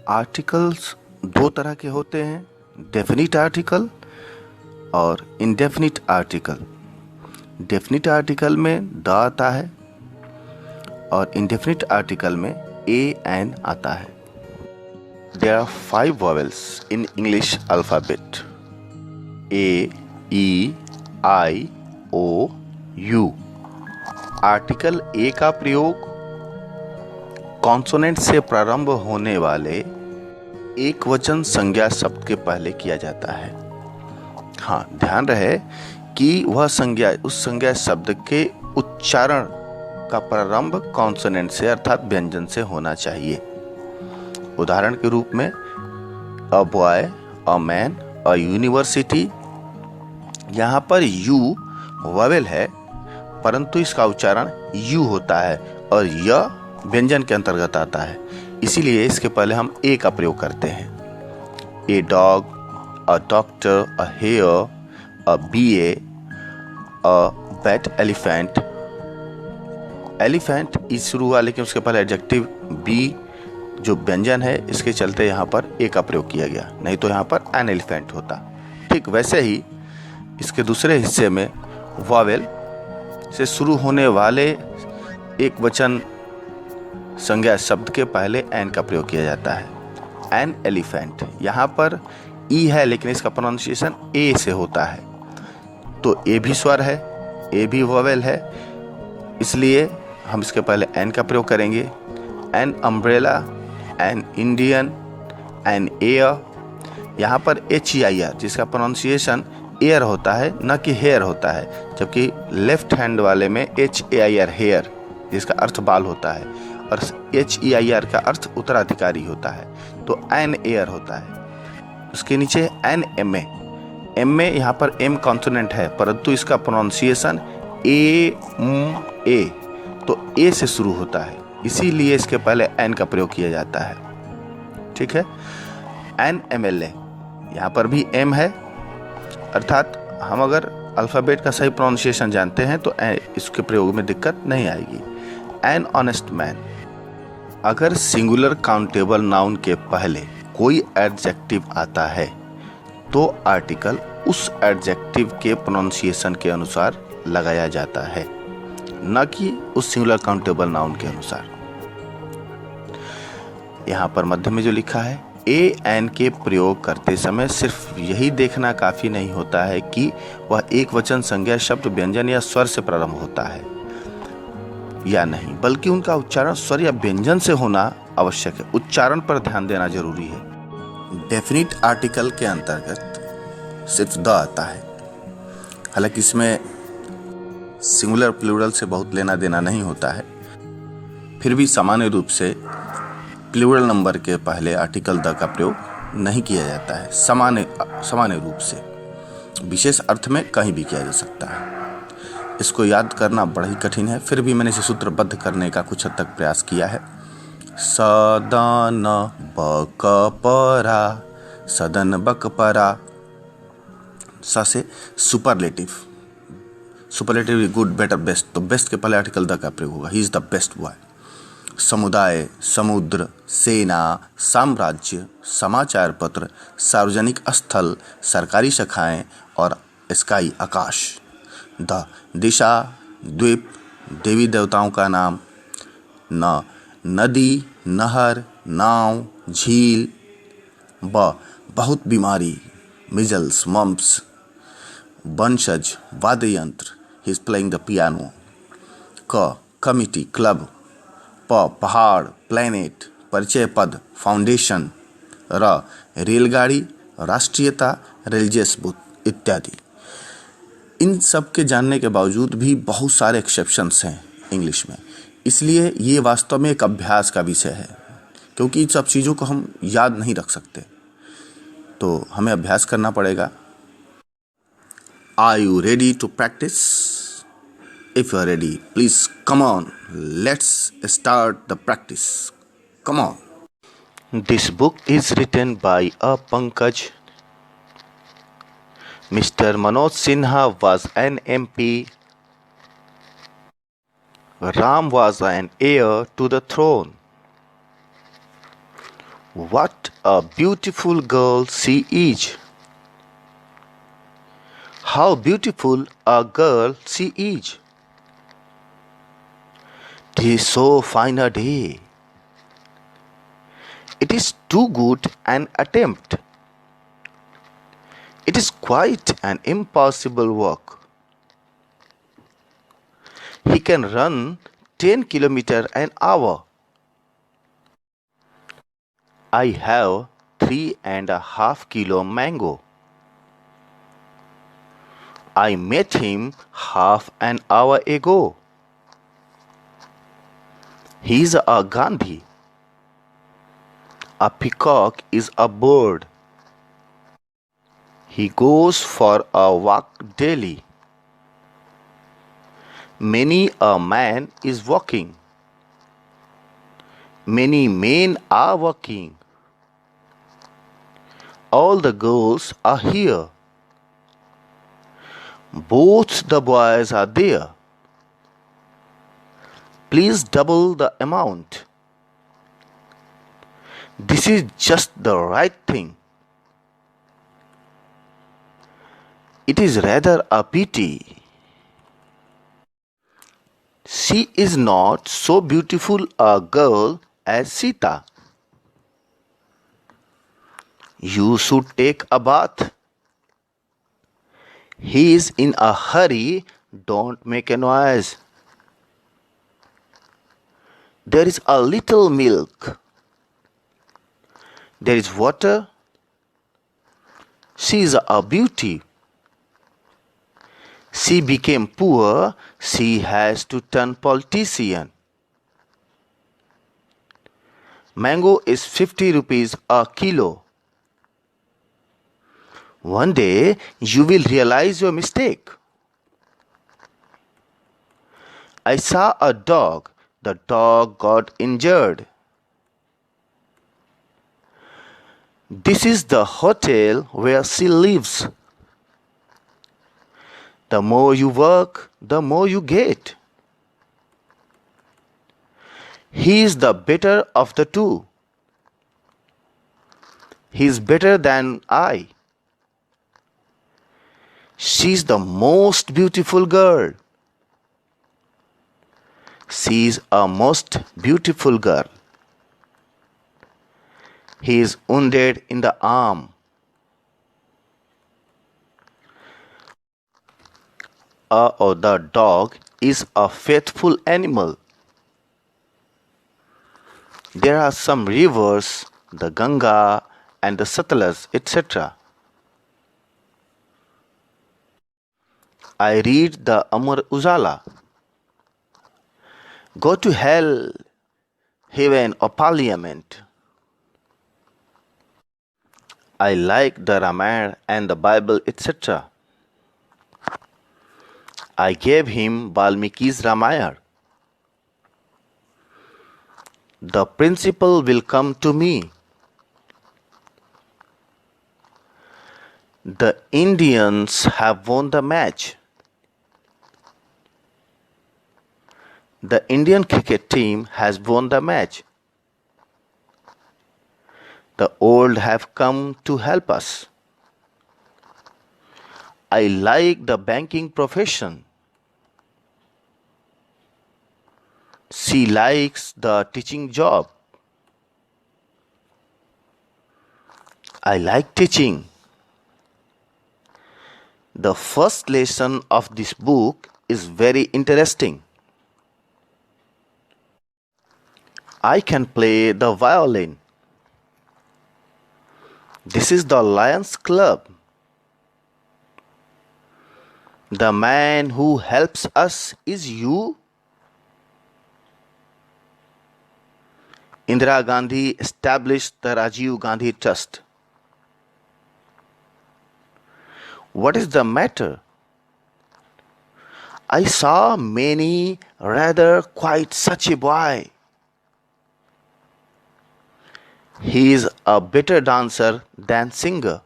Articles दो तरह के होते हैं, डेफिनिट आर्टिकल और इंडेफिनिट आर्टिकल। डेफिनिट आर्टिकल में द आता है और इंडेफिनिट आर्टिकल में ए एन आता है। There are 5 vowels in English alphabet: A, E, I, O, U। Article A का प्रयोग कॉन्सोनेंट से प्रारंभ होने वाले एक वचन संज्ञा शब्द के पहले किया जाता है। हाँ, ध्यान रहे कि वह संज्ञा, उस संज्ञा शब्द के उच्चारण का प्रारंभ कॉन्सोनेंट से अर्थात व्यंजन से होना चाहिए। उदाहरण के रूप में a boy, a man, a university. यहाँ पर यू वॉवेल है परंतु इसका उच्चारण यू होता है और य व्यंजन के अंतर्गत आता है, इसीलिए इसके पहले हम ए का प्रयोग करते हैं। A dog, a doctor, a hair, a BA, a bat, elephant. Elephant E शुरू हुआ लेकिन उसके पहले एडजेक्टिव बी जो व्यंजन है, इसके चलते यहाँ पर ए का प्रयोग किया गया, नहीं तो यहाँ पर एन एलिफेंट होता। ठीक वैसे ही इसके दूसरे हिस्से में वॉवेल से शुरू होने वाले एक वचन संज्ञा शब्द के पहले एन का प्रयोग किया जाता है। एन एलिफेंट, यहाँ पर ई है लेकिन इसका प्रोनाउंसिएशन ए से होता है, तो ए भी स्वर है, ए भी वॉवेल है, इसलिए हम इसके पहले एन का प्रयोग करेंगे। An umbrella, an Indian, an air. यहाँ पर एच ई आई आर जिसका प्रोनाउंसिएशन एयर होता है न कि हेयर होता है, जबकि लेफ्ट हैंड वाले में H A I R hair जिसका अर्थ बाल होता है और एच ई आई आर का अर्थ उत्तराधिकारी होता है, तो एन एयर होता है। उसके नीचे N M A. M A यहाँ पर एम कॉन्सोनेंट है परंतु इसका प्रोनाउंसिएशन ए ए, तो ए से शुरू होता है, इसीलिए इसके पहले एन का प्रयोग किया जाता है। ठीक है। एन एम एल ए, यहाँ पर भी एम है, अर्थात हम अगर अल्फ़ाबेट का सही प्रोनाउंसिएशन जानते हैं तो इसके प्रयोग में दिक्कत नहीं आएगी। An honest man. अगर सिंगुलर काउंटेबल नाउन के पहले कोई एडजेक्टिव आता है तो आर्टिकल उस एडजेक्टिव के प्रोनाउंसिएशन के अनुसार लगाया जाता है, न कि उस सिंगुलर काउंटेबल नाउन के अनुसार। यहाँ पर मध्य में जो लिखा है, ए एन के प्रयोग करते समय सिर्फ यही देखना काफी नहीं होता है कि वह एक वचन संज्ञा शब्द व्यंजन या स्वर से प्रारंभ होता है या नहीं, बल्कि उनका उच्चारण स्वर या व्यंजन से होना आवश्यक है। उच्चारण पर ध्यान देना जरूरी है। डेफिनिट आर्टिकल के अंतर्गत सिर्फ द आता है, हालांकि इसमें सिंगुलर प्लूरल से बहुत लेना देना नहीं होता है, फिर भी सामान्य रूप से प्लूरल नंबर के पहले आर्टिकल द का प्रयोग नहीं किया जाता है। सामान्य रूप से, विशेष अर्थ में कहीं भी किया जा सकता है। इसको याद करना बड़ा ही कठिन है, फिर भी मैंने इसे सूत्रबद्ध करने का कुछ हद तक प्रयास किया है। सदन बकपरा, सदन बकपरा। स से superlative, superlative good, better, best, तो बेस्ट के पहले आर्टिकल द का प्रयोग होगा। He is the best boy. समुदाय, समुद्र, सेना, साम्राज्य, समाचार पत्र, सार्वजनिक स्थल, सरकारी शाखाएं और स्काई, आकाश। द दिशा, द्वीप, देवी देवताओं का नाम। न नदी, नहर, नाव, झील। ब बहुत बीमारी, मिजल्स, मम्प्स। वंशज, वाद्य यंत्र, he is playing the piano. क कमिटी, क्लब। प पहाड़, प्लैनेट, परिचय पद, फाउंडेशन। र रेलगाड़ी, राष्ट्रीयता, रिलीजियस बुक इत्यादि। इन सब के जानने के बावजूद भी बहुत सारे एक्सेप्शंस हैं इंग्लिश में, इसलिए ये वास्तव में एक अभ्यास का विषय है, क्योंकि इन सब चीज़ों को हम याद नहीं रख सकते, तो हमें अभ्यास करना पड़ेगा। Are you ready to practise? If you are ready, please come on. Let's start the practice. Come on. This book is written by A. Pankaj. Mr. Manoj Sinha was an MP. Ram was an heir to the throne. What a beautiful girl she is! How beautiful a girl she is! 'Tis so fine a day. It is too good an attempt. It is quite an impossible work. He can run 10 kilometers an hour. I have 3.5 kilo mango. I met him half an hour ago. He is a Gandhi. A peacock is a bird. He goes for a walk daily. Many a man is walking. Many men are walking. All the girls are here. Both the boys are there. Please double the amount. This is just the right thing. It is rather a pity. She is not so beautiful a girl as Sita. You should take a bath. He is in a hurry. Don't make a noise. There is a little milk. There is water. She is a beauty. She became poor. She has to turn politician. Mango is 50 rupees a kilo. One day you will realize your mistake. I saw a dog. The dog got injured. This is the hotel where she lives. The more you work, the more you get. He is the better of the two. He is better than I. She is the most beautiful girl. She is a most beautiful girl. He is wounded in the arm. The dog is a faithful animal. There are some rivers, the Ganga and the Satluj, etc. I read the Amar Ujala. Go to hell, heaven or parliament. I like the Ramayana and the Bible, etc. I gave him Valmiki's Ramayana. The principal will come to me. The Indians have won the match. The Indian cricket team has won the match. The old have come to help us. I like the banking profession. She likes the teaching job. I like teaching. The first lesson of this book is very interesting. I can play the violin. This is the Lions Club. The man who helps us is you. Indira Gandhi established the Rajiv Gandhi Trust. What is the matter? I saw many, rather quite such a boy. He is a better dancer than singer.